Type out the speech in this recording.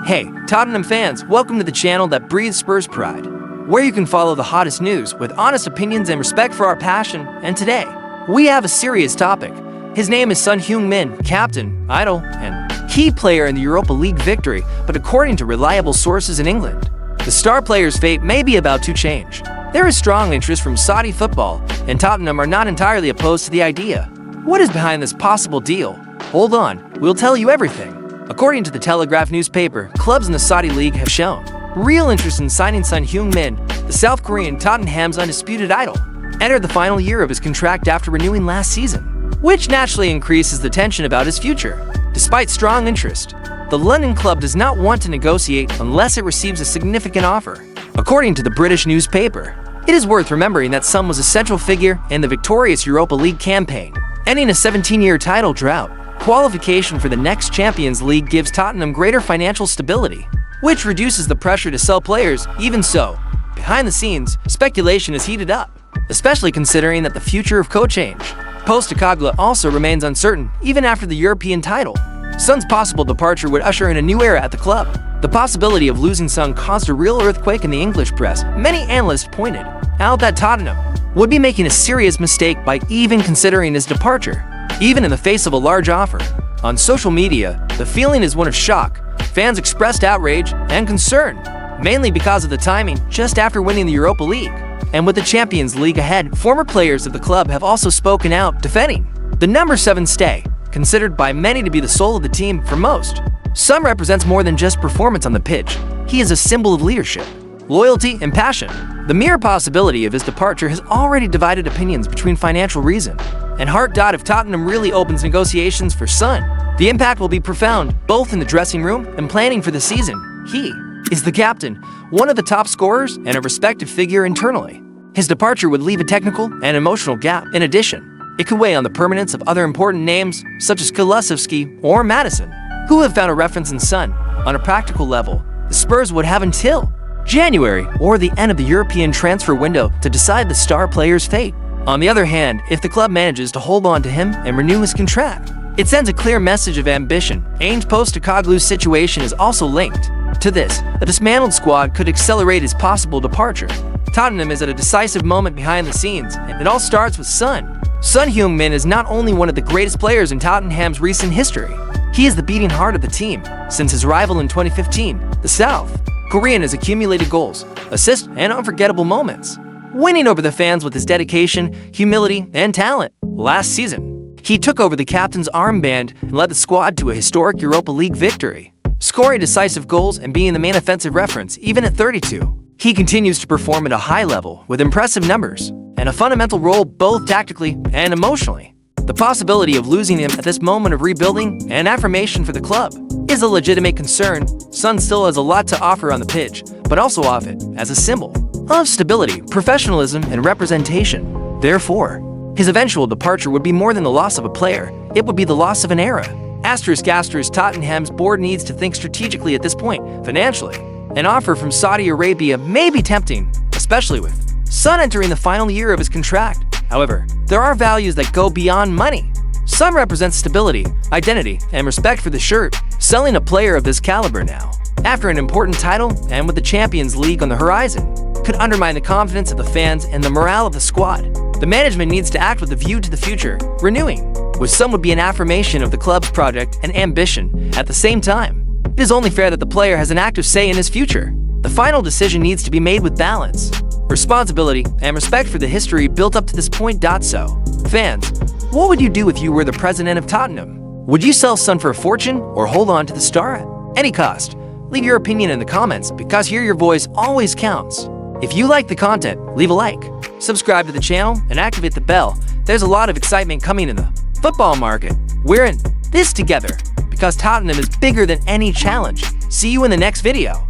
Hey, Tottenham fans, welcome to the channel that breathes Spurs pride, where you can follow the hottest news with honest opinions and respect for our passion. And today, we have a serious topic. His name is Son Heung-min, captain, idol, and key player in the Europa League victory, but according to reliable sources in England, the star player's fate may be about to change. There is strong interest from Saudi football, and Tottenham are not entirely opposed to the idea. What is behind this possible deal? Hold on, we'll tell you everything. According to the Telegraph newspaper, clubs in the Saudi League have shown real interest in signing Son Heung-min. The South Korean Tottenham's undisputed idol entered the final year of his contract after renewing last season, which naturally increases the tension about his future. Despite strong interest, the London club does not want to negotiate unless it receives a significant offer. According to the British newspaper, it is worth remembering that Son was a central figure in the victorious Europa League campaign, ending a 17-year title drought. Qualification for the next Champions League gives Tottenham greater financial stability, which reduces the pressure to sell players. Even so, behind the scenes, speculation is heated up, especially considering that the future of Coach Postecoglou also remains uncertain even after the European title. Son's possible departure would usher in a new era at the club. The possibility of losing Son caused a real earthquake in the English press. Many analysts pointed out that Tottenham would be making a serious mistake by even considering his departure, even in the face of a large offer. On social media, the feeling is one of shock. Fans expressed outrage and concern, mainly because of the timing just after winning the Europa League. And with the Champions League ahead, former players of the club have also spoken out, defending the number 7 stay, considered by many to be the soul of the team. For most, Son represents more than just performance on the pitch. He is a symbol of leadership, loyalty, and passion. The mere possibility of his departure has already divided opinions between financial reason and heart. If Tottenham really opens negotiations for Son, the impact will be profound, both in the dressing room and planning for the season. He is the captain, one of the top scorers, and a respected figure internally. His departure would leave a technical and emotional gap. In addition, it could weigh on the permanence of other important names, such as Kulusevski or Maddison, who have found a reference in Son. On a practical level, the Spurs would have until January or the end of the European transfer window to decide the star player's fate. On the other hand, if the club manages to hold on to him and renew his contract, it sends a clear message of ambition. Postecoglou's situation is also linked to this. A dismantled squad could accelerate his possible departure. Tottenham is at a decisive moment behind the scenes, and it all starts with Son. Son Heung-min is not only one of the greatest players in Tottenham's recent history, he is the beating heart of the team. Since his arrival in 2015, the South Korean has accumulated goals, assists, and unforgettable moments, winning over the fans with his dedication, humility, and talent. Last season, he took over the captain's armband and led the squad to a historic Europa League victory, scoring decisive goals and being the main offensive reference. Even at 32, he continues to perform at a high level with impressive numbers and a fundamental role both tactically and emotionally. The possibility of losing him at this moment of rebuilding and affirmation for the club is a legitimate concern. Son still has a lot to offer on the pitch, but also off it as a symbol of stability, professionalism, and representation. Therefore, his eventual departure would be more than the loss of a player, it would be the loss of an era. Asterisk, Tottenham's board needs to think strategically at this point. Financially, an offer from Saudi Arabia may be tempting, especially with Son entering the final year of his contract. However, there are values that go beyond money. Son represents stability, identity, and respect for the shirt. Selling a player of this caliber now, after an important title and with the Champions League on the horizon, could undermine the confidence of the fans and the morale of the squad. The management needs to act with a view to the future. Renewing with Son would be an affirmation of the club's project and ambition. At the same time, it is only fair that the player has an active say in his future. The final decision needs to be made with balance, responsibility, and respect for the history built up to this point. So, fans, what would you do if you were the president of Tottenham? Would you sell Son for a fortune or hold on to the star at any cost? Leave your opinion in the comments, because here your voice always counts. If you like the content, leave a like, subscribe to the channel, and activate the bell. There's a lot of excitement coming in the football market. We're in this together, because Tottenham is bigger than any challenge. See you in the next video.